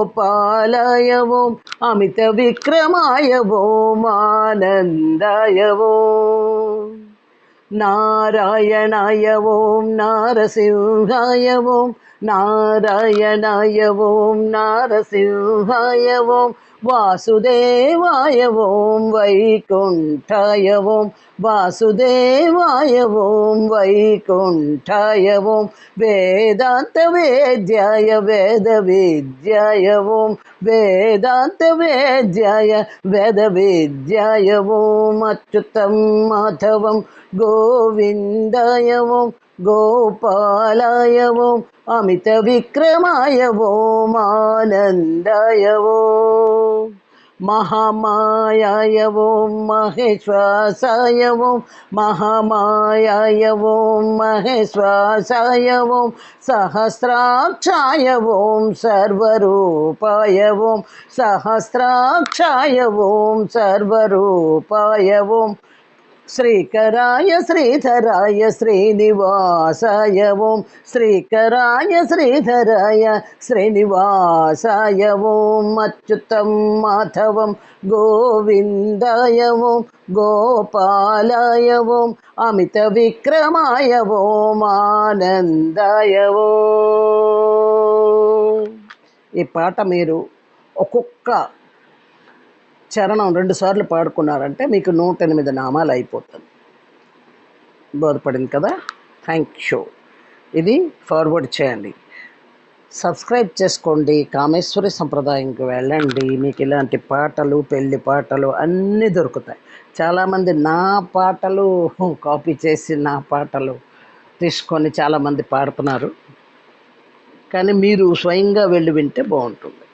గోపాలాయ ఓం అమిత విక్రమాయ ఓం ఆనందాయ ఓం నారాయణాయ ఓం నారసింహాయ ఓం నారాయణాయ ఓం నారసింహాయ ఓం వాసుదేవాయ ఓం వైకుంఠాయ ఓం వాసుదేవాయ ఓం వైకుంఠాయ ఓం వేదాంత వేద్యాయ వేద విద్యాయ ఓం వేదాంత వేద్యాయ వేద విద్యాయ ఓం అచ్యుతం మాధవం గోవిందాయ ఓం గోపాలాయ ఓం అమిత విక్రమాయ ఓం ఆనందాయ ఓం మహామాయాయ ఓం మహేశ్వాసాయ ఓం మహామాయాయ ఓం మహేశ్వాసాయ ఓం సహస్రాక్షాయ ఓం సర్వరూపాయ ఓం సహస్రాక్షాయ ఓం సర్వరూపాయ ఓం శ్రీకరాయ శ్రీధరాయ శ్రీనివాసాయ ఓం శ్రీకరాయ శ్రీధరాయ శ్రీనివాసాయ ఓం అచ్యుతం మాధవం గోవిందాయ ఓం గోపాలాయ ఓం అమిత విక్రమాయ ఓం ఆనందాయ ఓం. ఈ పాట మీరు ఒక్కొక్క చరణం 2 సార్లు పాడుకున్నారంటే మీకు 108 నామాలు అయిపోతుంది. బోధపడింది కదా? Thank you. ఇది ఫార్వర్డ్ చేయండి, సబ్స్క్రైబ్ చేసుకోండి, కామేశ్వరి సంప్రదాయంకి వెళ్ళండి. మీకు ఇలాంటి పాటలు, పెళ్లి పాటలు అన్నీ దొరుకుతాయి. చాలామంది నా పాటలు కాపీ చేసి నా పాటలు తీసుకొని చాలామంది పాడుతున్నారు, కానీ మీరు స్వయంగా వెళ్ళి వింటే బాగుంటుంది.